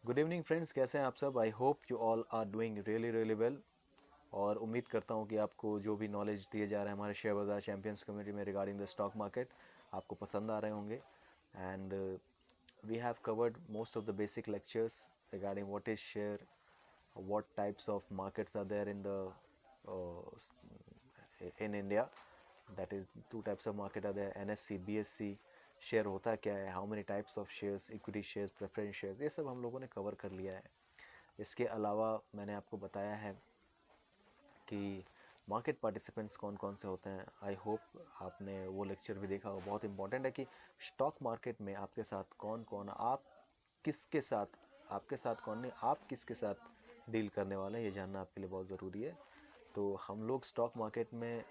Good evening friends, कैसे हैं आप सब। I hope you all are doing really well. और उम्मीद करता हूं कि आपको जो भी नॉलेज दिए जा रहे हैं हमारे शेयर बाजार चैंपियंस कम्युनिटी में रिगार्डिंग द स्टॉक मार्केट आपको पसंद आ रहे होंगे। And we have covered most of the basic lectures regarding what is share, what types of markets are there in India. That is, two types of market are there, NSE BSE। Share होता क्या है, how many types of shares, equity shares, preference shares, ये सब हम लोगों ने cover कर लिया है। इसके अलावा मैंने आपको बताया है कि मार्केट पार्टिसिपेंट्स कौन कौन से होते हैं। आई होप आपने वो लेक्चर भी देखा होगा। बहुत इंपॉर्टेंट है कि स्टॉक मार्केट में आपके साथ कौन कौन, आप किसके साथ, आपके साथ कौन नहीं, आप किसके साथ डील करने वाले हैं, ये जानना आपके लिए बहुत ज़रूरी है। तो हम लोग स्टॉक मार्केट में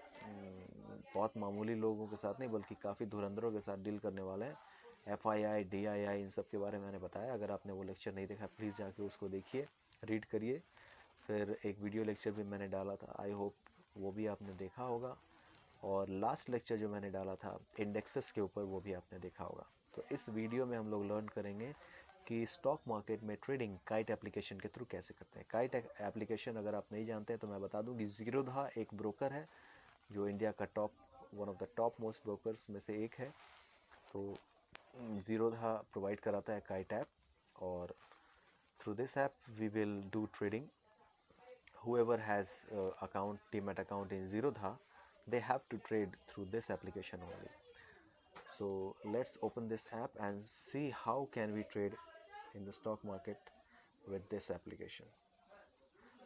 बहुत मामूली लोगों के साथ नहीं बल्कि काफ़ी धुरंधरों के साथ डील करने वाले हैं। FII DII इन सब के बारे में मैंने बताया। अगर आपने वो लेक्चर नहीं देखा प्लीज़ जाके उसको देखिए, रीड करिए। फिर एक वीडियो लेक्चर भी मैंने डाला था, आई होप वो भी आपने देखा होगा। और लास्ट लेक्चर जो मैंने डाला था इंडेक्सेस के ऊपर, वो भी आपने देखा होगा। तो इस वीडियो में हम लोग लर्न करेंगे कि स्टॉक मार्केट में ट्रेडिंग काइट एप्लीकेशन के थ्रू कैसे करते हैं। काइट एप्लीकेशन अगर आप नहीं जानते हैं तो मैं बता दूं कि ज़ीरोधा एक ब्रोकर है जो इंडिया का one of the top most brokers में से एक है। तो ज़ीरोधा प्रोवाइड कराता है काइट ऐप, और through this app we will do trading. whoever has account demat account in Zerodha, they have to trade through this application only. So let's open this app and see how can we trade in the stock market with this application.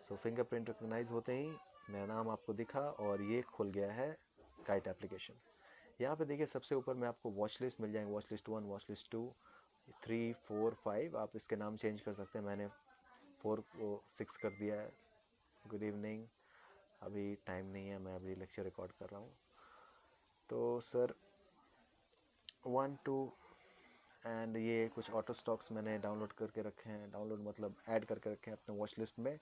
So fingerprint recognize होते ही मेरा नाम आपको दिखा और ये खुल गया है काइट एप्लीकेशन। यहाँ पे देखिए सबसे ऊपर में आपको वॉच लिस्ट मिल जाएंगे, वॉच लिस्ट 1, वॉच लिस्ट 2, 3, 4, 5। आप इसके नाम चेंज कर सकते हैं। मैंने 4 को 6 कर दिया है। गुड इवनिंग, अभी टाइम नहीं है, मैं अभी लेक्चर रिकॉर्ड कर रहा हूँ। तो सर 1, 2 एंड ये कुछ ऑटो स्टॉक्स मैंने डाउनलोड करके रखे हैं। डाउनलोड मतलब ऐड करके रखे हैं अपने वॉच लिस्ट में।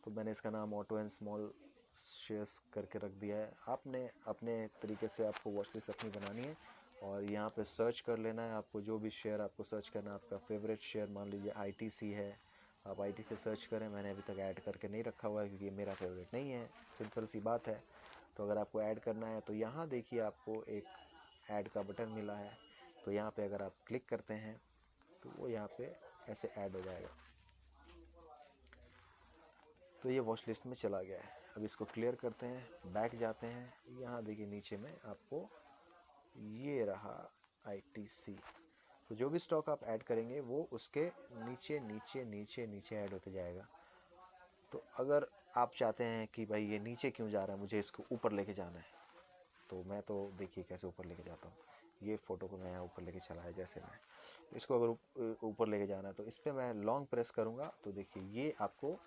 तो मैंने इसका नाम ऑटो एंड स्मॉल शेयर्स करके रख दिया है। आपने अपने तरीके से आपको वॉच लिस्ट अपनी बनानी है और यहाँ पे सर्च कर लेना है। आपको जो भी शेयर आपको सर्च करना है, आपका फेवरेट शेयर मान लीजिए ITC है, आप IT से सर्च करें। मैंने अभी तक ऐड करके नहीं रखा हुआ है क्योंकि मेरा फेवरेट नहीं है, सिंपल सी बात है। तो अगर आपको ऐड करना है तो यहाँ देखिए आपको एक ऐड का बटन मिला है। तो यहाँ पे अगर आप क्लिक करते हैं तो वो यहाँ पे ऐसे ऐड हो जाएगा। तो ये वॉच लिस्ट में चला गया है। अब इसको क्लियर करते हैं, बैक जाते हैं। यहाँ देखिए नीचे में आपको ये रहा ITC। तो जो भी स्टॉक आप ऐड करेंगे वो उसके नीचे नीचे नीचे नीचे ऐड होते जाएगा। तो अगर आप चाहते हैं कि भाई ये नीचे क्यों जा रहा है, मुझे इसको ऊपर लेके जाना है, तो मैं तो देखिए कैसे ऊपर लेके जाता हूँ। ये फ़ोटो को मैं यहाँ ऊपर लेके चला है, जैसे मैं इसको अगर ऊपर लेके जाना है तो इस पर मैं लॉन्ग प्रेस करूँगा तो देखिए ये आपको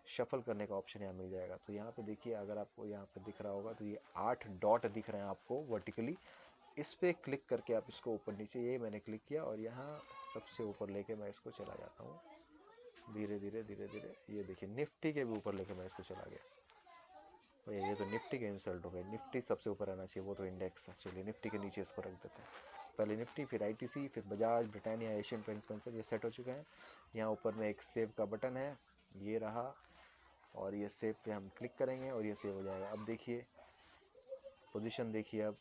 शफल करने का ऑप्शन यहाँ मिल जाएगा। तो यहाँ पे देखिए, अगर आपको यहाँ पे दिख रहा होगा तो ये 8 डॉट दिख रहे हैं आपको वर्टिकली। इस पर क्लिक करके आप इसको ऊपर नीचे, ये मैंने क्लिक किया और यहाँ सबसे ऊपर लेके मैं इसको चला जाता हूँ धीरे धीरे धीरे धीरे। ये देखिए निफ्टी के भी ऊपर लेके मैं इसको चला गया। भैया ये तो निफ्टी के इंसल्ट हो गए। निफ्टी सबसे ऊपर रहना चाहिए, वो तो इंडेक्स है। चलिए निफ्टी के नीचे इसको रख देते हैं। पहले निफ्टी, फिर ITC, फिर Bajaj, Britannia, Asian paints Spencer, ये सेट हो चुके हैं। यहाँ ऊपर में एक सेव का बटन है, ये रहा, और ये सेव पे हम क्लिक करेंगे और ये सेव हो जाएगा। अब देखिए पोजीशन देखिए, अब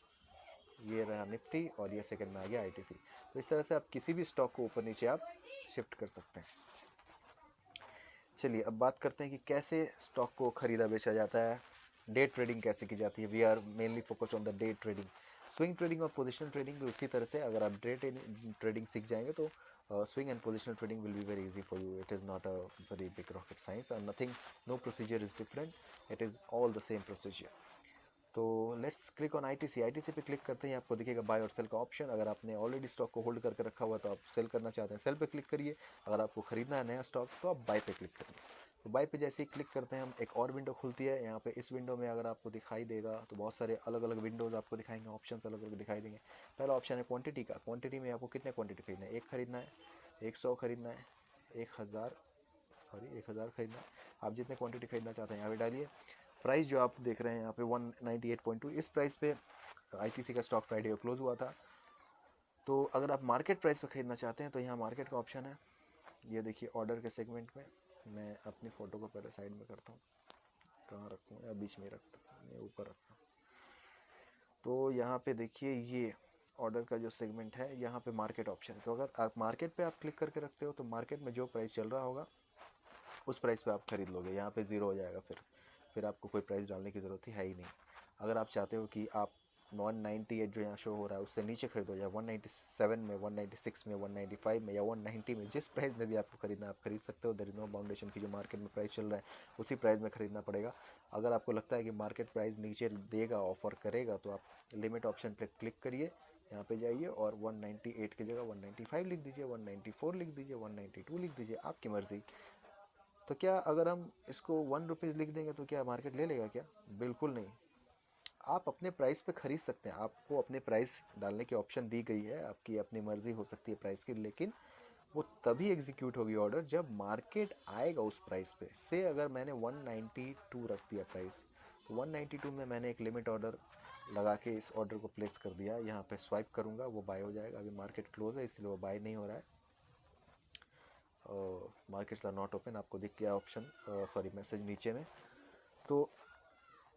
ये रहा निफ्टी और ये सेकंड में आ गया ITC। तो इस तरह से आप किसी भी स्टॉक को ऊपर नीचे आप शिफ्ट कर सकते हैं। चलिए अब बात करते हैं कि कैसे स्टॉक को ख़रीदा बेचा जाता है, डे ट्रेडिंग कैसे की जाती है। We are mainly focused on the day trading. Swing trading और पोजिशनल ट्रेडिंग भी उसी तरह से, अगर आप डे ट्रेडिंग सीख जाएंगे तो swing and positional trading will be very easy for you. It is not a very big rocket science और nothing, no procedure is different, it is all the same procedure. तो let's click on ITC। ITC पे click करते ही आपको दिखेगा bye और cell का option. अगर आपने ऑलरेडी स्टॉक को होल्ड करके रखा हुआ तो आप सेल करना चाहते हैं, सेल पे क्लिक करिए। अगर आपको खरीदना है नया स्टॉक तो आप बाय पे क्लिक करिए। तो बाय पे जैसे ही क्लिक करते हैं हम, एक और विंडो खुलती है। यहाँ पे इस विंडो में अगर आपको दिखाई देगा तो बहुत सारे अलग अलग विंडोज़ आपको दिखाएंगे, ऑप्शंस अलग अलग दिखाई देंगे। पहला ऑप्शन है क्वांटिटी का। क्वांटिटी में आपको कितने क्वांटिटी खरीदना है, 1 खरीदना है, 100 खरीदना है, 1000, सॉरी 1000 खरीदना है। आप जितने क्वांटिटी खरीदना चाहते हैं यहाँ पे डालिए। प्राइस जो आप देख रहे हैं यहाँ पे 198.2, इस प्राइस पे ITC का स्टॉक फ्राइडे को क्लोज हुआ था। तो अगर आप मार्केट प्राइस पे खरीदना चाहते हैं तो यहाँ मार्केट का ऑप्शन है, ये देखिए ऑर्डर के सेगमेंट में मैं अपनी फ़ोटो को पहले साइड में करता हूँ, कहाँ रखूँ या बीच में ही रखता हूँ, मैं ऊपर रखता हूँ। तो यहाँ पे देखिए ये ऑर्डर का जो सेगमेंट है, यहाँ पे मार्केट ऑप्शन है। तो अगर आप मार्केट पे आप क्लिक करके रखते हो तो मार्केट में जो प्राइस चल रहा होगा उस प्राइस पे आप खरीद लोगे। यहाँ पे ज़ीरो हो जाएगा, फिर आपको कोई प्राइस डालने की ज़रूरत ही है ही नहीं। अगर आप चाहते हो कि आप 198 जो यहाँ शो हो रहा है उससे नीचे खरीदो, या 197 में, 196 में, 195 में या 190 में, जिस प्राइस में भी आपको खरीदना आप खरीद सकते हो। देयर इज़ नो बाउंडेशन की जो मार्केट में प्राइस चल रहा है उसी प्राइस में खरीदना पड़ेगा। अगर आपको लगता है कि मार्केट प्राइस नीचे देगा, ऑफर करेगा, तो आप लिमिट ऑप्शन पर क्लिक करिए, यहाँ पे जाइए और 198 की जगह 195 लिख दीजिए, 194 लिख दीजिए, 192 लिख दीजिए, आपकी मर्ज़ी। तो क्या अगर हम इसको 1 रुपीज़ लिख देंगे तो क्या मार्केट ले लेगा क्या? बिल्कुल नहीं। आप अपने प्राइस पे खरीद सकते हैं, आपको अपने प्राइस डालने की ऑप्शन दी गई है, आपकी अपनी मर्जी हो सकती है प्राइस की, लेकिन वो तभी एग्जीक्यूट होगी ऑर्डर जब मार्केट आएगा उस प्राइस पे। से अगर मैंने 192 रख दिया प्राइस, तो 192 में मैंने एक लिमिट ऑर्डर लगा के इस ऑर्डर को प्लेस कर दिया, यहाँ पे स्वाइप करूँगा वो बाय हो जाएगा। अभी मार्केट क्लोज है इसलिए वो बाय नहीं हो रहा है। मार्केट्स आर नॉट ओपन, आपको दिख गया ऑप्शन, सॉरी मैसेज नीचे में। तो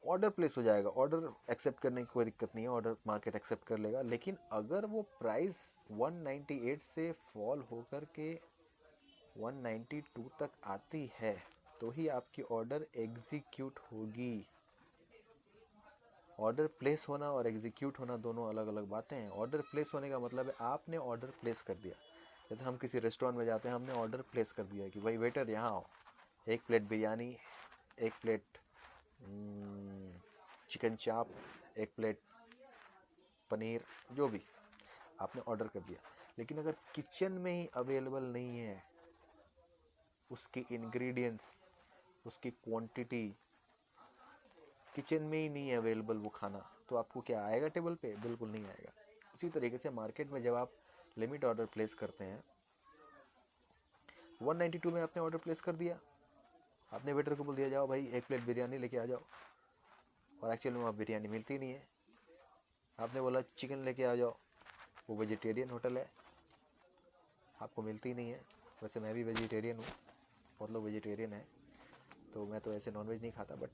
ऑर्डर प्लेस हो जाएगा, ऑर्डर एक्सेप्ट करने की कोई दिक्कत नहीं है, ऑर्डर मार्केट एक्सेप्ट कर लेगा। लेकिन अगर वो प्राइस 198 से फॉल होकर के 192 तक आती है तो ही आपकी ऑर्डर एग्जीक्यूट होगी। ऑर्डर प्लेस होना और एग्जीक्यूट होना दोनों अलग अलग बातें हैं। ऑर्डर प्लेस होने का मतलब है आपने ऑर्डर प्लेस कर दिया। जैसे हम किसी रेस्टोरेंट में जाते हैं, हमने ऑर्डर प्लेस कर दिया कि भाई वेटर यहाँ आओ, एक प्लेट बिरयानी, एक प्लेट चिकन चाप, एक प्लेट पनीर, जो भी आपने ऑर्डर कर दिया। लेकिन अगर किचन में ही अवेलेबल नहीं है उसके इंग्रेडिएंट्स, उसकी क्वांटिटी, किचन में ही नहीं है अवेलेबल वो खाना, तो आपको क्या आएगा टेबल पे? बिल्कुल नहीं आएगा। उसी तरीके से मार्केट में जब आप लिमिट ऑर्डर प्लेस करते हैं, 192 में आपने ऑर्डर प्लेस कर दिया, आपने वेटर को बोल दिया जाओ भाई एक प्लेट बिरयानी लेके आ जाओ, और एक्चुअली में वहाँ बिरयानी मिलती नहीं है। आपने बोला चिकन लेके आ जाओ, वो वेजिटेरियन होटल है, आपको मिलती नहीं है। वैसे मैं भी वेजिटेरियन हूँ, बहुत लोग वेजिटेरियन है, तो मैं तो ऐसे नॉनवेज नहीं खाता, बट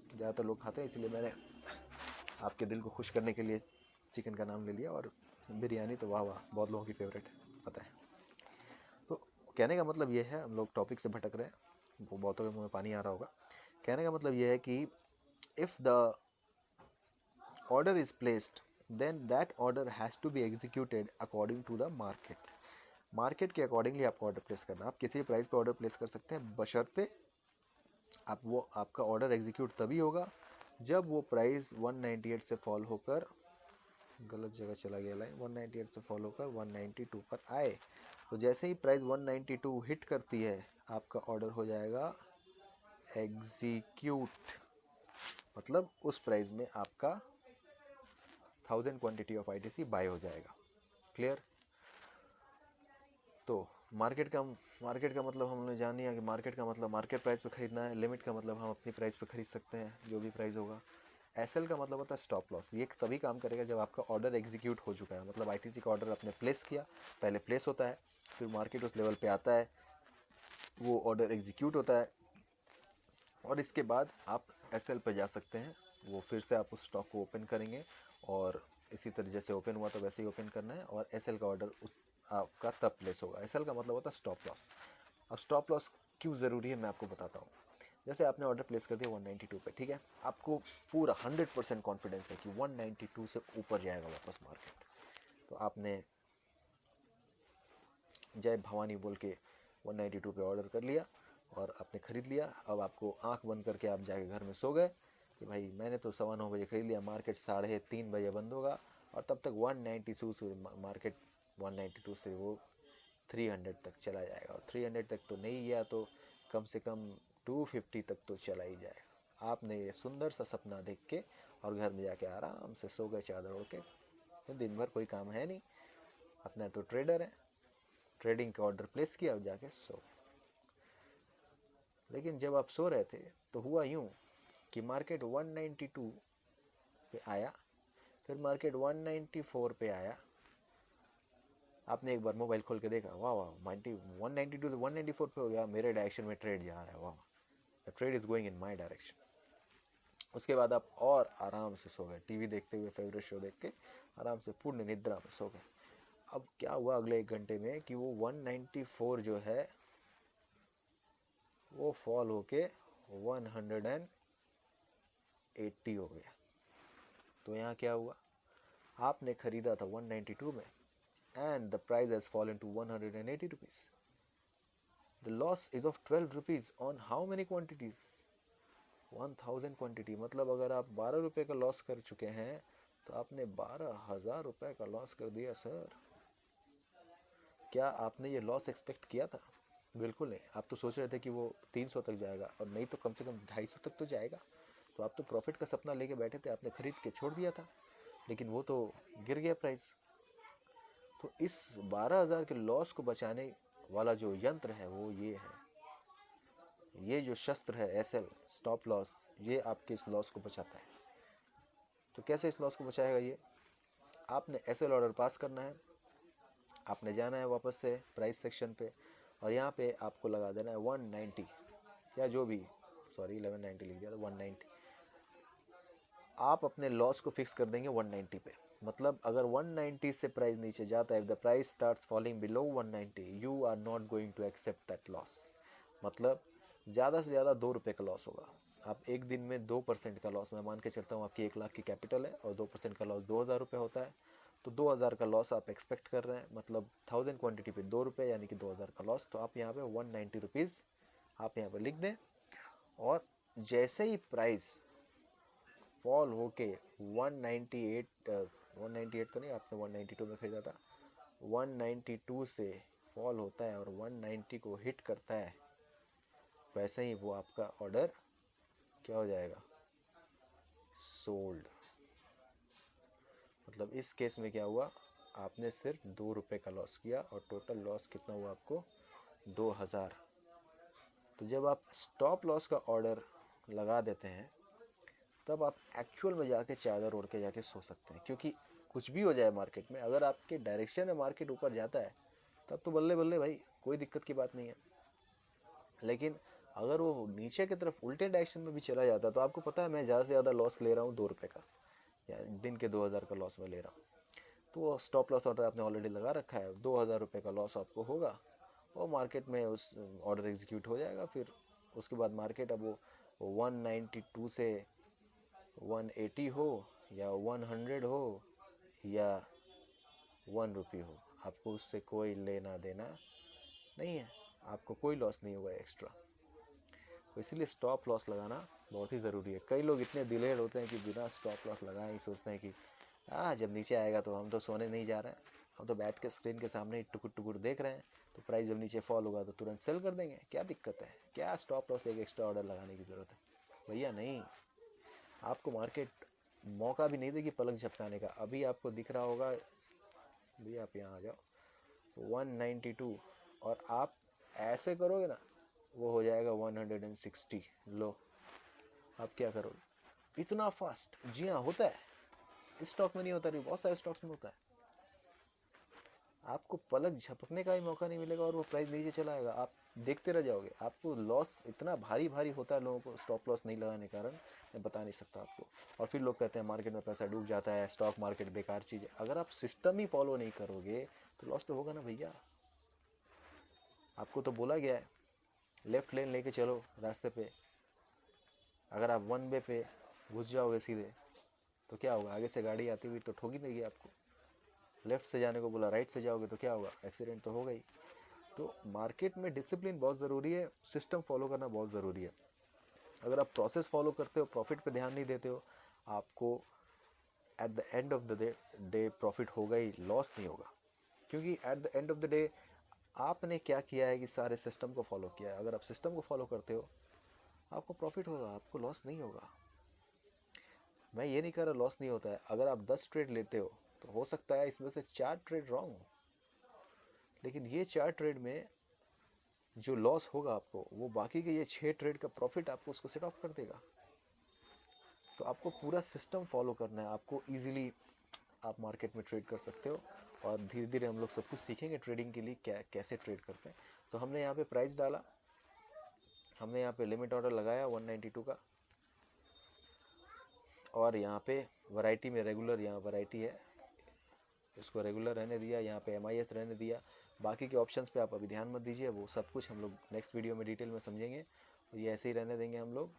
ज़्यादातर लोग खाते हैं, इसलिए मैंने आपके दिल को खुश करने के लिए चिकन का नाम ले लिया। और बिरयानी तो वाह वाह, बहुत लोगों की फेवरेट है, पता है। तो कहने का मतलब ये है, हम लोग टॉपिक से भटक रहे हैं, वो बहुतों के मुँह में पानी आ रहा होगा। कहने का मतलब ये है कि if the order is placed then that order has to be executed according to the market। Market के अकॉर्डिंगली आपको ऑर्डर प्लेस करना। आप किसी भी प्राइस पे ऑर्डर प्लेस कर सकते हैं, बशर्ते आप वो आपका ऑर्डर एग्जीक्यूट तभी होगा जब वो प्राइस 198 से फॉल होकर, गलत जगह चला गया लाइन, 198 से फॉल होकर 192 पर आए। तो जैसे ही प्राइस 192 हिट करती है आपका ऑर्डर हो जाएगा एग्जीक्यूट, मतलब उस प्राइस में आपका 1000 क्वांटिटी ऑफ आईटीसी बाय हो जाएगा। क्लियर? तो मार्केट का मतलब हमने जान लिया कि मार्केट का मतलब मार्केट प्राइस पे खरीदना है। लिमिट का मतलब हम अपनी प्राइस पे खरीद सकते हैं जो भी प्राइस होगा। एसएल का मतलब होता है स्टॉप लॉस। ये तभी काम करेगा जब आपका ऑर्डर एग्जीक्यूट हो चुका है, मतलब आईटीसी का ऑर्डर आपने प्लेस किया, पहले प्लेस होता है, फिर मार्केट उस लेवल पे आता है, वो ऑर्डर एग्जीक्यूट होता है, और इसके बाद आप एसएल पे जा सकते हैं। वो फिर से आप उस स्टॉक को ओपन करेंगे और इसी तरह जैसे ओपन हुआ तो वैसे ही ओपन करना है, और एसएल का ऑर्डर उस आपका तब प्लेस होगा। एसएल का मतलब होता है स्टॉप लॉस। अब स्टॉप लॉस क्यों ज़रूरी है मैं आपको बताता हूँ। जैसे आपने ऑर्डर प्लेस कर दिया 192 पे, ठीक है, आपको पूरा 100% कॉन्फिडेंस है कि 192 से ऊपर जाएगा वापस मार्केट। तो आपने जय भवानी बोल के 192 पे ऑर्डर कर लिया और आपने ख़रीद लिया। अब आपको आंख बंद करके आप जाके घर में सो गए कि भाई मैंने तो 9:15 खरीद लिया, मार्केट 3:30 बजे बंद होगा, और तब तक 192 से मार्केट 192 से वो 300 तक चला जाएगा, और 300 तक तो नहीं गया तो कम से कम 250 तक तो चला ही जाएगा। आपने ये सुंदर सा सपना देख के और घर में जाके आराम से सो गए चादर ओढ़ के। तो दिन भर कोई काम है नहीं, अपना तो ट्रेडर है, ट्रेडिंग का ऑर्डर प्लेस किया और जाके सो। लेकिन जब आप सो रहे थे तो हुआ यूँ कि मार्केट 192 पे आया, फिर मार्केट 194 पे आया, आपने एक बार मोबाइल खोल के देखा, वाह वाह 192 से 194 पे हो गया, मेरे डायरेक्शन में ट्रेड जा रहा है, वाह the trade is going in my direction. उसके बाद आप और आराम से सो गए, टीवी देखते हुए फेवरेट शो देख के आराम से पूर्ण निद्रा में सो गए। अब क्या हुआ अगले 1 घंटे में कि वो 194 जो है वो फॉल होके 180 हो गया। तो यहाँ क्या हुआ, आपने खरीदा था 192 में and the price has fallen to 180 rupees. The loss is of 12 rupees on how many quantities? 1000 quantity. मतलब अगर आप 12 रुपये का लॉस कर चुके हैं तो आपने 12,000 रुपये का लॉस कर दिया सर। क्या आपने ये लॉस एक्सपेक्ट किया था? बिल्कुल नहीं। आप तो सोच रहे थे कि वो 300 तक जाएगा, और नहीं तो कम से कम 250 तक तो जाएगा। तो आप तो प्रॉफिट का सपना लेके बैठे थे, आपने खरीद के छोड़ दिया था, लेकिन वो तो गिर गया प्राइस। तो इस 12,000 के लॉस को बचाने वाला जो यंत्र है वो ये है, ये जो शस्त्र है एसएल स्टॉप लॉस, ये आपके इस लॉस को बचाता है। तो कैसे इस लॉस को बचाएगा ये? आपने एसएल ऑर्डर पास करना है, आपने जाना है वापस से प्राइस सेक्शन पे, और यहाँ पे आपको लगा देना है 190 या जो भी, सॉरी 1190 लिख दिया था, 190। आप अपने लॉस को फिक्स कर देंगे 190 पे। मतलब अगर 190 से प्राइस नीचे जाता है, if the price starts falling below 190, you are not going to accept that loss. मतलब ज़्यादा से ज़्यादा 2 रुपये का लॉस होगा। आप एक दिन में 2% का लॉस, मैं मान के चलता हूँ आपकी 1 लाख की कैपिटल है और 2% का लॉस 2,000 रुपये होता है, तो 2,000 का लॉस आप एक्सपेक्ट कर रहे हैं। मतलब 1000 क्वान्टिटी पे 2 रुपये यानी कि 2,000 का लॉस। तो आप यहाँ पे 190 रुपीज़ आप यहाँ पे लिख दें, और जैसे ही प्राइस फॉल होके 198 तो नहीं, आपने 192 में खरीदा था, 192 से फॉल होता है और 190 को हिट करता है, वैसे ही वो आपका ऑर्डर क्या हो जाएगा, सोल्ड। मतलब इस केस में क्या हुआ, आपने सिर्फ 2 रुपये का लॉस किया और टोटल लॉस कितना हुआ आपको, 2,000। तो जब आप स्टॉप लॉस का ऑर्डर लगा देते हैं तब आप एक्चुअल में जाके चादर ओढ़ के जाके सो सकते हैं, क्योंकि कुछ भी हो जाए मार्केट में, अगर आपके डायरेक्शन में मार्केट ऊपर जाता है तब तो बल्ले बल्ले भाई, कोई दिक्कत की बात नहीं है। लेकिन अगर वो नीचे की तरफ उल्टे डायरेक्शन में भी चला जाता है तो आपको पता है मैं ज़्यादा से ज़्यादा लॉस ले रहा हूँ 2 रुपये का, या दिन के 2,000 का लॉस में ले रहा हूँ। तो स्टॉप लॉस ऑर्डर आपने ऑलरेडी लगा रखा है, 2,000 रुपये का लॉस आपको होगा, और मार्केट में उस ऑर्डर एग्जीक्यूट हो जाएगा। फिर उसके बाद मार्केट अब वो 192 से 180 हो या 100 हो या 1 रुपये हो, आपको उससे कोई लेना देना नहीं है, आपको कोई लॉस नहीं होगा एक्स्ट्रा। तो इसीलिए स्टॉप लॉस लगाना बहुत ही ज़रूरी है। कई लोग इतने डिलेड होते हैं कि बिना स्टॉप लॉस लगाए ही सोचते हैं कि जब नीचे आएगा तो हम तो सोने नहीं जा रहे हैं, हम तो बैठ के स्क्रीन के सामने ही टुकुर टुकुर देख रहे हैं, तो प्राइस जब नीचे फॉल होगा तो तुरंत सेल कर देंगे, क्या दिक्कत है, क्या स्टॉप लॉस एक एक्स्ट्रा ऑर्डर लगाने की ज़रूरत है? भैया नहीं, आपको मार्केट मौका भी नहीं देगी पलक झपकाने का। अभी आपको दिख रहा होगा, भैया आप यहाँ आ जाओ, 192, और आप ऐसे करोगे ना वो हो जाएगा 160। लो आप क्या करोगे इतना फास्ट? जी हाँ होता है, इस स्टॉक में नहीं होता, बहुत सारे स्टॉक्स में होता है। आपको पलक झपकने का ही मौका नहीं मिलेगा और वो प्राइस नीचे चला आएगा, आप देखते रह जाओगे। आपको लॉस इतना भारी भारी होता है लोगों को स्टॉप लॉस नहीं लगाने के कारण, मैं बता नहीं सकता आपको। और फिर लोग कहते हैं मार्केट में पैसा डूब जाता है, स्टॉक मार्केट बेकार चीज़ है। अगर आप सिस्टम ही फॉलो नहीं करोगे तो लॉस तो होगा ना भैया। आपको तो बोला गया है लेफ्ट लेन लेके चलो रास्ते पे, अगर आप 1 वे पे घुस जाओगे सीधे तो क्या होगा, आगे से गाड़ी आती हुई तो ठोकी देगी आपको। लेफ़्ट से जाने को बोला, राइट से जाओगे तो क्या होगा, एक्सीडेंट तो होगा ही। तो मार्केट में डिसिप्लिन बहुत ज़रूरी है, सिस्टम फॉलो करना बहुत ज़रूरी है। अगर आप प्रोसेस फॉलो करते हो, प्रॉफिट पे ध्यान नहीं देते हो, आपको at the end of the day profit होगा ही, लॉस नहीं होगा। क्योंकि at the end of the day आपने क्या किया है कि सारे सिस्टम को फॉलो किया है। अगर आप सिस्टम को फॉलो करते हो आपको प्रॉफिट होगा, आपको लॉस नहीं होगा। मैं ये नहीं कह रहा लॉस नहीं होता है। अगर आप 10 ट्रेड लेते हो तो हो सकता है इसमें से 4 ट्रेड रॉन्ग हो, लेकिन ये 4 ट्रेड में जो लॉस होगा आपको, वो बाकी के ये 6 ट्रेड का प्रॉफिट आपको उसको सेट ऑफ कर देगा। तो आपको पूरा सिस्टम फॉलो करना है, आपको इजीली आप मार्केट में ट्रेड कर सकते हो और धीरे धीरे हम लोग सब कुछ सीखेंगे ट्रेडिंग के लिए क्या कैसे ट्रेड करते हैं। तो हमने यहाँ पे प्राइस डाला, हमने यहाँ पे लिमिट ऑर्डर लगाया 192 का, और यहाँ पे वैरायटी में रेगुलर, यहाँ वैरायटी है, इसको रेगुलर रहने दिया, यहाँ पे MIS रहने दिया। बाकी के ऑप्शंस पे आप अभी ध्यान मत दीजिए, वो सब कुछ हम लोग नेक्स्ट वीडियो में डिटेल में समझेंगे। तो ये ऐसे ही रहने देंगे हम लोग।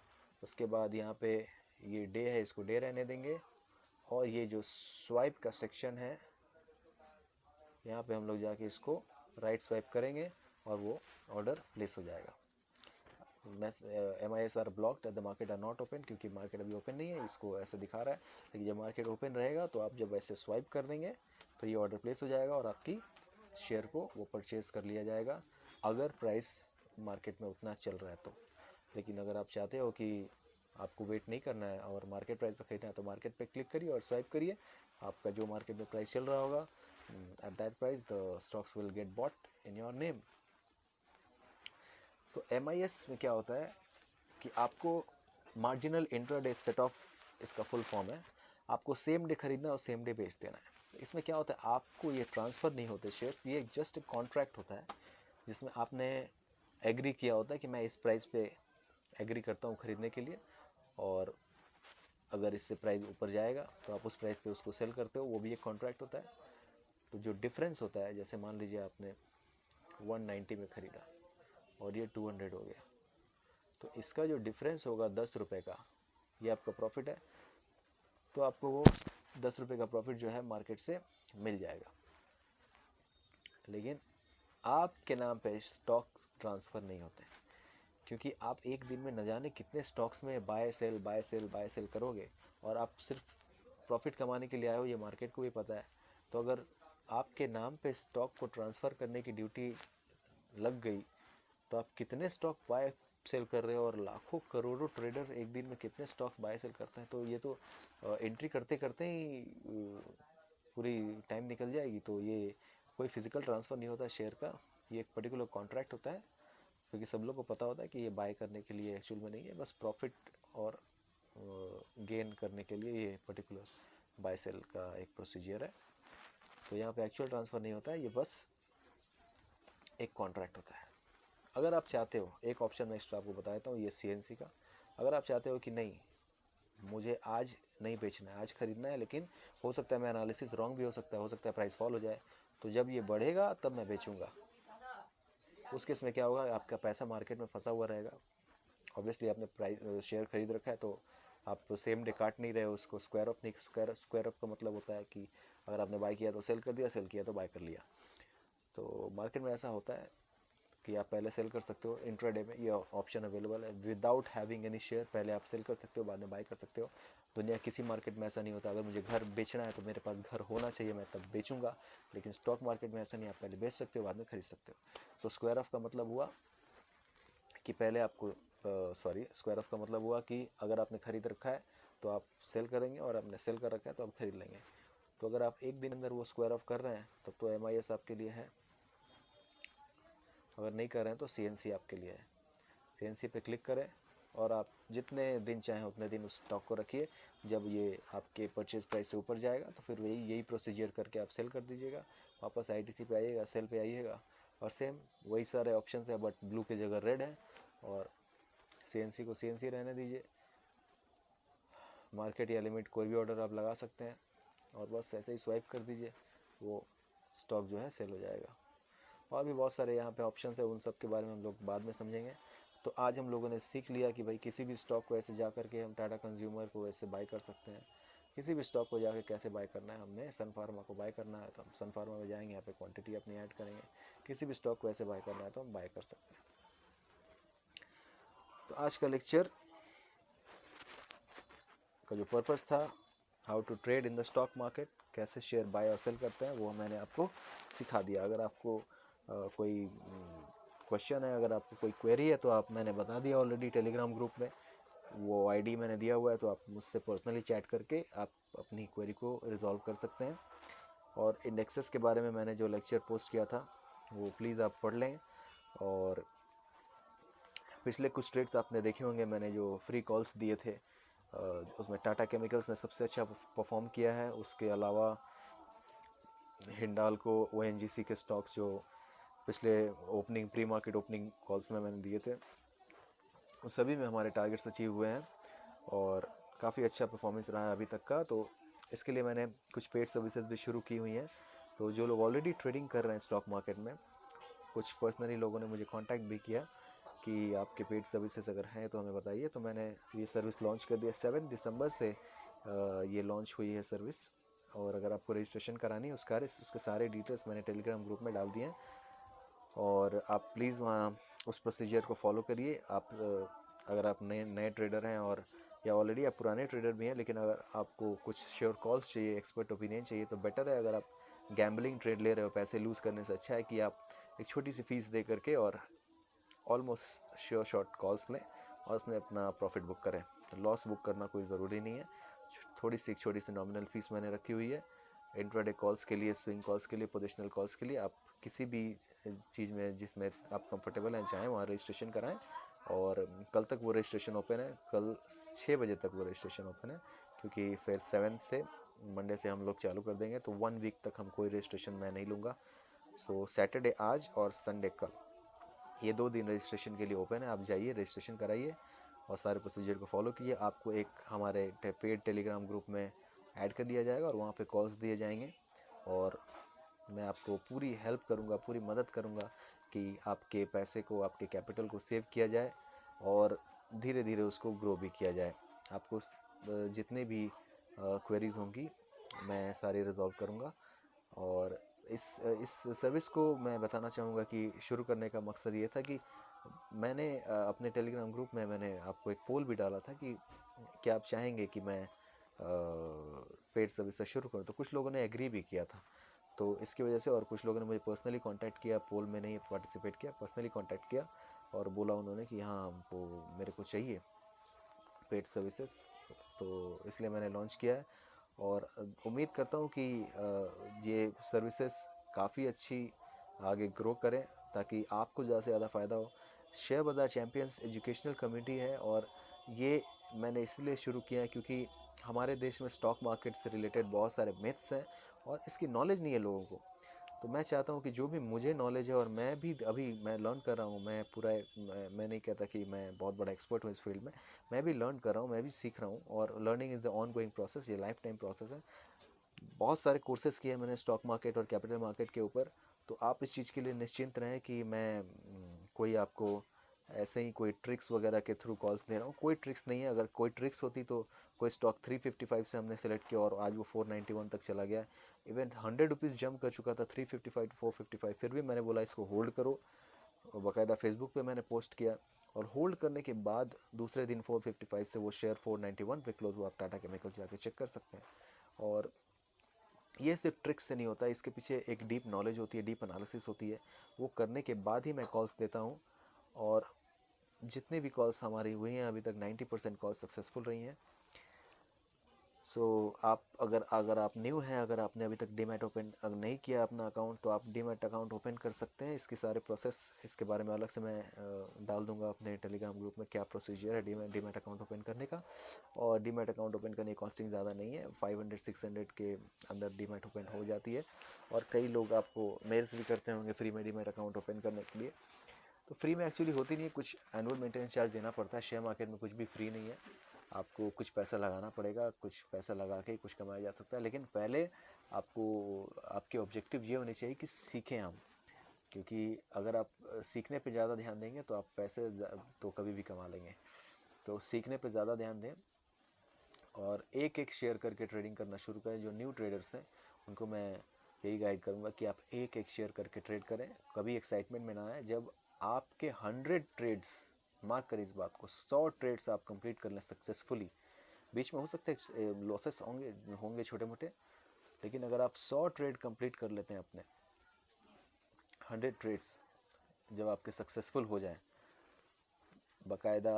उसके बाद यहाँ पे ये डे है, इसको डे रहने देंगे, और ये जो स्वाइप का सेक्शन है यहाँ पे हम लोग जाके इसको राइट स्वाइप करेंगे और वो ऑर्डर प्लेस हो जाएगा। MIS are blocked, the market are not open, क्योंकि मार्केट अभी ओपन नहीं है, इसको ऐसे दिखा रहा है। लेकिन जब मार्केट ओपन रहेगा तो आप जब ऐसे स्वाइप कर देंगे तो ये ऑर्डर प्लेस हो जाएगा और आपकी शेयर को वो परचेज़ कर लिया जाएगा, अगर प्राइस मार्केट में उतना चल रहा है तो। लेकिन अगर आप चाहते हो कि आपको वेट नहीं करना है और मार्केट प्राइस पर खरीदना है तो मार्केट पे क्लिक करिए और स्वाइप करिए, आपका जो मार्केट में प्राइस चल रहा होगा at that price the stocks will get bought in your name. तो MIS में क्या होता है कि आपको मार्जिनल इंट्राडे सेट ऑफ, इसका फुल फॉर्म है, आपको सेम डे खरीदना और सेम डे बेच देना है। इसमें क्या होता है, आपको ये ट्रांसफ़र नहीं होते शेयर्स, ये जस्ट एक कॉन्ट्रैक्ट होता है जिसमें आपने एग्री किया होता है कि मैं इस प्राइस पे एग्री करता हूँ खरीदने के लिए, और अगर इससे प्राइस ऊपर जाएगा तो आप उस प्राइस पे उसको सेल करते हो, वो भी एक कॉन्ट्रैक्ट होता है। तो जो डिफरेंस होता है, जैसे मान लीजिए आपने 190 में ख़रीदा और ये 200 हो गया, तो इसका जो डिफरेंस होगा 10 रुपये का, ये आपका प्रॉफिट है। तो आपको वो 10 रुपये का प्रॉफिट जो है मार्केट से मिल जाएगा। लेकिन आपके नाम पे स्टॉक ट्रांसफ़र नहीं होते, क्योंकि आप एक दिन में न जाने कितने स्टॉक्स में buy sell buy sell buy sell करोगे, और आप सिर्फ प्रॉफिट कमाने के लिए आए हो, ये मार्केट को भी पता है। तो अगर आपके नाम पे स्टॉक को ट्रांसफ़र करने की ड्यूटी लग गई तो आप कितने स्टॉक बाय सेल कर रहे हो, और लाखों करोड़ों ट्रेडर एक दिन में कितने स्टॉक्स बाय सेल करते हैं। तो ये तो एंट्री करते करते ही पूरी टाइम निकल जाएगी। तो ये कोई फिजिकल ट्रांसफ़र नहीं होता शेयर का, ये एक पर्टिकुलर कॉन्ट्रैक्ट होता है, क्योंकि सब लोग को पता होता है कि ये बाय करने के लिए एक्चुअल में नहीं है, बस प्रॉफिट और गेन करने के लिए ये पर्टिकुलर बाय सेल का एक प्रोसीजर है। तो यहाँ पे एक्चुअल ट्रांसफ़र नहीं होता है, ये बस एक कॉन्ट्रैक्ट होता है। अगर आप चाहते हो, एक ऑप्शन मैं एक्स्ट्रा आपको बता देता हूँ, ये CNC का। अगर आप चाहते हो कि नहीं, मुझे आज नहीं बेचना है, आज ख़रीदना है, लेकिन हो सकता है मैं एनालिसिस रॉन्ग भी हो सकता है प्राइस फॉल हो जाए, तो जब ये बढ़ेगा तब मैं बेचूंगा। उस केस में क्या होगा, आपका पैसा मार्केट में फंसा हुआ रहेगा। ऑब्वियसली आपने प्राइस शेयर खरीद रखा है, तो आप सेम डे काट नहीं रहे हो उसको, स्क्वायर ऑफ नहीं, स्क्वायर ऑफ का मतलब होता है कि अगर आपने बाय किया तो सेल कर दिया, सेल किया तो बाय कर लिया। तो मार्केट में ऐसा होता है कि आप पहले सेल कर सकते हो, इंट्राडे में ये ऑप्शन अवेलेबल है, विदाउट हैविंग एनी शेयर। पहले आप सेल कर सकते हो, बाद में बाय कर सकते हो। दुनिया किसी मार्केट में ऐसा नहीं होता, अगर मुझे घर बेचना है तो मेरे पास घर होना चाहिए, मैं तब बेचूंगा। लेकिन स्टॉक मार्केट में ऐसा नहीं, आप पहले बेच सकते हो, बाद में खरीद सकते हो। तो स्क्वायर ऑफ का मतलब हुआ कि पहले आपको स्क्वायर ऑफ का मतलब हुआ कि अगर आपने खरीद रखा है तो आप सेल करेंगे, और आपने सेल कर रखा है तो आप खरीद लेंगे। तो अगर आप एक दिन अंदर वो स्क्वायर ऑफ कर रहे हैं तब तो MIS आपके लिए है, अगर नहीं कर रहे हैं तो CNC आपके लिए है। CNC पे क्लिक करें और आप जितने दिन चाहें उतने दिन उस स्टॉक को रखिए। जब ये आपके परचेज़ प्राइस से ऊपर जाएगा तो फिर यही प्रोसीजर करके आप सेल कर दीजिएगा, वापस ITC पे आइएगा, सेल पे आइएगा, और सेम वही सारे ऑप्शन है, बट ब्लू की जगह रेड है, और CNC को CNC रहने दीजिए। मार्केट या लिमिट कोई भी ऑर्डर आप लगा सकते हैं, और बस ऐसे ही स्वाइप कर दीजिए, वो स्टॉक जो है सेल हो जाएगा। और भी बहुत सारे यहाँ पे ऑप्शंस है, उन सब के बारे में हम लोग बाद में समझेंगे। तो आज हम लोगों ने सीख लिया कि भाई किसी भी स्टॉक को ऐसे जा कर के हम टाटा कंज्यूमर को ऐसे बाय कर सकते हैं, किसी भी स्टॉक को जाके कैसे बाय करना है। हमने सन फार्मा को बाय करना है तो हम सन फार्मा में जाएंगे, यहाँ पे क्वांटिटी अपनी ऐड करेंगे। किसी भी स्टॉक को ऐसे बाय करना है तो हम बाय कर सकते हैं। तो आज का लेक्चर का जो पर्पस था, how to trade in the stock market, कैसे शेयर बाय और सेल करते हैं, वो मैंने आपको सिखा दिया। अगर आपको कोई क्वेश्चन है, अगर आपको कोई क्वेरी है, तो आप, मैंने बता दिया ऑलरेडी टेलीग्राम ग्रुप में, वो ID मैंने दिया हुआ है, तो आप मुझसे पर्सनली चैट करके आप अपनी क्वेरी को रिजॉल्व कर सकते हैं। और इंडेक्सेस के बारे में मैंने जो लेक्चर पोस्ट किया था वो प्लीज़ आप पढ़ लें। और पिछले कुछ ट्रेड्स आपने देखे होंगे, मैंने जो फ्री कॉल्स दिए थे, उसमें टाटा केमिकल्स ने सबसे अच्छा परफॉर्म किया है। उसके अलावा हिंडाल्को ओएनजीसी के स्टॉक्स जो पिछले opening pre market opening calls में मैंने दिए थे, उस सभी में हमारे टारगेट्स अचीव हुए हैं और काफ़ी अच्छा परफॉर्मेंस रहा है अभी तक का। तो इसके लिए मैंने कुछ पेड सर्विसेज भी शुरू की हुई हैं। तो जो लोग ऑलरेडी ट्रेडिंग कर रहे हैं स्टॉक मार्केट में, कुछ पर्सनली लोगों ने मुझे कांटेक्ट भी किया कि आपके पेड सर्विसेज अगर हैं तो हमें बताइए। तो मैंने ये सर्विस लॉन्च कर दिया। 7 दिसंबर से ये लॉन्च हुई है सर्विस। और अगर आपको रजिस्ट्रेशन करानी है उसके सारे डिटेल्स मैंने टेलीग्राम ग्रुप में डाल दिए हैं और आप प्लीज़ वहाँ उस प्रोसीजर को फॉलो करिए। आप अगर आप नए ट्रेडर हैं और या ऑलरेडी आप पुराने ट्रेडर भी हैं, लेकिन अगर आपको कुछ श्योर कॉल्स चाहिए, एक्सपर्ट ओपिनियन चाहिए, तो बेटर है अगर आप गैम्बलिंग ट्रेड ले रहे हो, पैसे लूज़ करने से अच्छा है कि आप एक छोटी सी फीस दे करके और ऑलमोस्ट श्योर शॉर्ट कॉल्स लें और उसमें अपना प्रॉफिट बुक करें। लॉस बुक करना कोई ज़रूरी नहीं है। एक छोटी सी नॉमिनल फ़ीस मैंने रखी हुई है इंट्राडे कॉल्स के लिए, स्विंग कॉल्स के लिए, पोजिशनल कॉल्स के लिए। आप किसी भी चीज़ में जिसमें आप कंफर्टेबल हैं चाहें वहाँ रजिस्ट्रेशन कराएं। और कल तक वो रजिस्ट्रेशन ओपन है, कल 6 बजे तक वो रजिस्ट्रेशन ओपन है, क्योंकि फिर 7 से मंडे से हम लोग चालू कर देंगे। तो 1 वीक तक हम कोई रजिस्ट्रेशन मैं नहीं लूँगा। सो सैटरडे आज और संडे कल, ये 2 दिन रजिस्ट्रेशन के लिए ओपन है। आप जाइए, रजिस्ट्रेशन कराइए और सारे प्रोसीजर को फॉलो कीजिए। आपको एक हमारे पेड टेलीग्राम ग्रुप में ऐड कर दिया जाएगा और वहाँ पे कॉल्स दिए जाएंगे और मैं आपको पूरी हेल्प करूँगा, पूरी मदद करूँगा कि आपके पैसे को, आपके कैपिटल को सेव किया जाए और धीरे धीरे उसको ग्रो भी किया जाए। आपको जितने भी क्वेरीज़ होंगी मैं सारी रिजॉल्व करूँगा। और इस सर्विस को मैं बताना चाहूँगा कि शुरू करने का मकसद ये था कि मैंने अपने टेलीग्राम ग्रुप में मैंने आपको एक पोल भी डाला था कि क्या आप चाहेंगे कि मैं पेड सर्विस शुरू करूँ। तो कुछ लोगों ने एग्री भी किया था। तो इसकी वजह से और कुछ लोगों ने मुझे पर्सनली कांटेक्ट किया, पोल में नहीं पार्टिसिपेट किया, पर्सनली कांटेक्ट किया और बोला उन्होंने कि हाँ वो मेरे को चाहिए पेड सर्विसेज। तो इसलिए मैंने लॉन्च किया है और उम्मीद करता हूँ कि ये सर्विसेज काफ़ी अच्छी आगे ग्रो करें ताकि आपको ज़्यादा से ज़्यादा फ़ायदा हो। शेयर बाज़ार चैम्पियंस एजुकेशनल कम्युनिटी है और ये मैंने इसलिए शुरू किया है क्योंकि हमारे देश में स्टॉक मार्केट से रिलेटेड बहुत सारे मिथ्स हैं और इसकी नॉलेज नहीं है लोगों को। तो मैं चाहता हूँ कि जो भी मुझे नॉलेज है और मैं भी अभी मैं लर्न कर रहा हूँ, मैं नहीं कहता कि मैं बहुत बड़ा एक्सपर्ट हूँ इस फील्ड में, मैं भी लर्न कर रहा हूँ, मैं भी सीख रहा हूँ और learning is the on going process, ये लाइफ टाइम प्रोसेस है। बहुत सारे कोर्सेज़ किए मैंने स्टॉक मार्केट और कैपिटल मार्केट के ऊपर। तो आप इस चीज़ के लिए निश्चिंत रहें कि मैं कोई आपको ऐसे ही कोई ट्रिक्स वगैरह के थ्रू कॉल्स दे रहा हूँ, कोई ट्रिक्स नहीं है। अगर कोई ट्रिक्स होती तो कोई स्टॉक 355 से हमने सेलेक्ट किया और आज वो 491 तक चला गया। इवन 100 रुपीज़ जंप कर चुका था 355 टू 455, फिर भी मैंने बोला इसको होल्ड करो और बाकायदा फेसबुक पे मैंने पोस्ट किया और होल्ड करने के बाद दूसरे दिन 455 से वो शेयर 491 पे क्लोज हुआ। आप टाटा केमिकल्स जाके चेक कर सकते हैं। और ये सिर्फ ट्रिक्स से नहीं होता, इसके पीछे एक डीप नॉलेज होती है, डीप एनालिसिस होती है। वो करने के बाद ही मैं कॉल्स देता हूँ और जितने भी कॉल्स हमारी हुई हैं अभी तक 90% कॉल्स सक्सेसफुल रही हैं। सो आप अगर आप न्यू हैं, अगर आपने अभी तक डीमैट ओपन अगर नहीं किया अपना अकाउंट, तो आप डीमैट अकाउंट ओपन कर सकते हैं। इसके सारे प्रोसेस, इसके बारे में अलग से मैं डाल दूंगा अपने टेलीग्राम ग्रुप में क्या प्रोसीजर है डीमैट अकाउंट ओपन करने का। और डीमैट अकाउंट ओपन करने की कॉस्टिंग ज़्यादा नहीं है, 500-600 के अंदर डीमैट ओपन हो जाती है। और कई लोग आपको मेल्स भी करते होंगे फ्री में डीमैट अकाउंट ओपन करने के लिए। तो फ्री में एक्चुअली होती नहीं है, कुछ एनुअल मेंटेनेंस चार्ज देना पड़ता है। शेयर मार्केट में कुछ भी फ्री नहीं है, आपको कुछ पैसा लगाना पड़ेगा, कुछ पैसा लगा के कुछ कमाया जा सकता है। लेकिन पहले आपको आपके ऑब्जेक्टिव ये होने चाहिए कि सीखें हम, क्योंकि अगर आप सीखने पे ज़्यादा ध्यान देंगे तो आप पैसे तो कभी भी कमा लेंगे। तो सीखने पे ज़्यादा ध्यान दें और एक एक शेयर करके ट्रेडिंग करना शुरू करें। जो न्यू ट्रेडर्स हैं उनको मैं यही गाइड करूँगा कि आप एक एक शेयर करके ट्रेड करें। कभी एक्साइटमेंट में ना आए। जब आपके 100 ट्रेड्स, मार्क करें इस बात को, 100 ट्रेड्स आप कंप्लीट कर लें सक्सेसफुली, बीच में हो सकते हैं लॉसेस होंगे छोटे मोटे, लेकिन अगर आप 100 ट्रेड कंप्लीट कर लेते हैं अपने, 100 ट्रेड्स जब आपके सक्सेसफुल हो जाएं, बाकायदा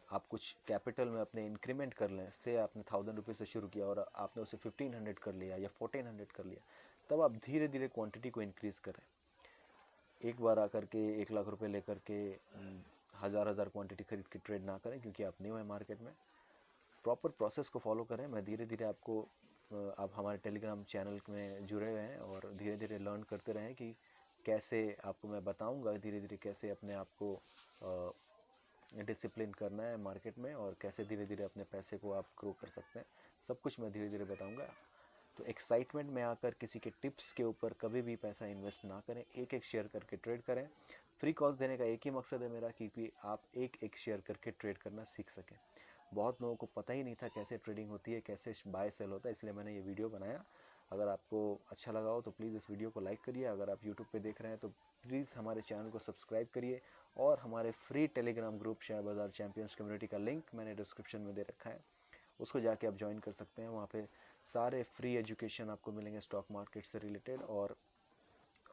आप कुछ कैपिटल में अपने इंक्रीमेंट कर लें, से आपने 1000 रुपये से शुरू किया और आपने उसे 1500 कर लिया या 1400 कर लिया, तब आप धीरे धीरे क्वांटिटी को इंक्रीज़ करें। एक बार आकर के 1 लाख रुपए लेकर के हज़ार क्वांटिटी खरीद के ट्रेड ना करें, क्योंकि आप न्यू है मार्केट में। प्रॉपर प्रोसेस को फॉलो करें। मैं धीरे धीरे आपको आप हमारे टेलीग्राम चैनल में जुड़े हुए हैं और धीरे धीरे लर्न करते रहें कि कैसे आपको मैं बताऊंगा धीरे धीरे कैसे अपने आप को डिसिप्लिन करना है मार्केट में और कैसे धीरे धीरे अपने पैसे को आप ग्रो कर सकते हैं। सब कुछ मैं धीरे धीरे बताऊंगा। तो एक्साइटमेंट में आकर किसी के टिप्स के ऊपर कभी भी पैसा इन्वेस्ट ना करें, एक एक शेयर करके ट्रेड करें। फ्री कॉल्स देने का एक ही मकसद है मेरा कि आप एक एक शेयर करके ट्रेड करना सीख सकें। बहुत लोगों को पता ही नहीं था कैसे ट्रेडिंग होती है, कैसे बाय सेल होता है, इसलिए मैंने ये वीडियो बनाया। अगर आपको अच्छा लगा हो तो प्लीज़ इस वीडियो को लाइक करिए। अगर आप यूट्यूब पे देख रहे हैं तो प्लीज़ हमारे चैनल को सब्सक्राइब करिए और हमारे फ्री टेलीग्राम ग्रुप शेयर बाज़ार चैंपियंस कम्युनिटी का लिंक मैंने डिस्क्रिप्शन में दे रखा है, उसको जाके आप ज्वाइन कर सकते हैं। वहाँ पे सारे फ्री एजुकेशन आपको मिलेंगे स्टॉक मार्केट से रिलेटेड, और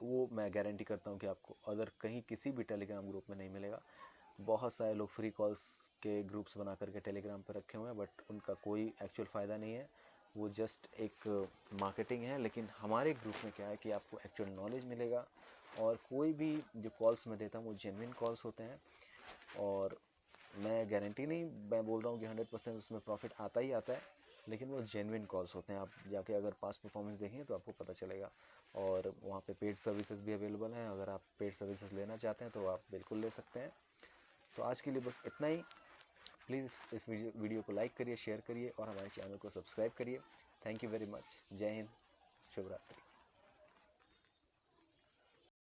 वो मैं गारंटी करता हूँ कि आपको अदर कहीं किसी भी टेलीग्राम ग्रुप में नहीं मिलेगा। बहुत सारे लोग फ्री कॉल्स के ग्रुप्स बना करके टेलीग्राम पर रखे हुए हैं, बट उनका कोई एक्चुअल फ़ायदा नहीं है, वो जस्ट एक मार्केटिंग है। लेकिन हमारे ग्रुप में क्या है कि आपको एक्चुअल नॉलेज मिलेगा, और कोई भी जो कॉल्स मैं देता हूँ वो जेन्युइन कॉल्स होते हैं। और मैं गारंटी नहीं मैं बोल रहा हूँ कि 100% उसमें प्रॉफिट आता ही आता है, लेकिन वो जेन्युइन कॉल्स होते हैं। आप जाके अगर पास्ट परफॉर्मेंस देखेंगे तो आपको पता चलेगा। और वहाँ पे पेड सर्विसेज भी अवेलेबल हैं, अगर आप पेड सर्विसेज लेना चाहते हैं तो आप बिल्कुल ले सकते हैं। तो आज के लिए बस इतना ही। प्लीज़ इस वीडियो को लाइक करिए, शेयर करिए और हमारे चैनल को सब्सक्राइब करिए। Thank you very much. जय हिंद, शुभ रात्रि।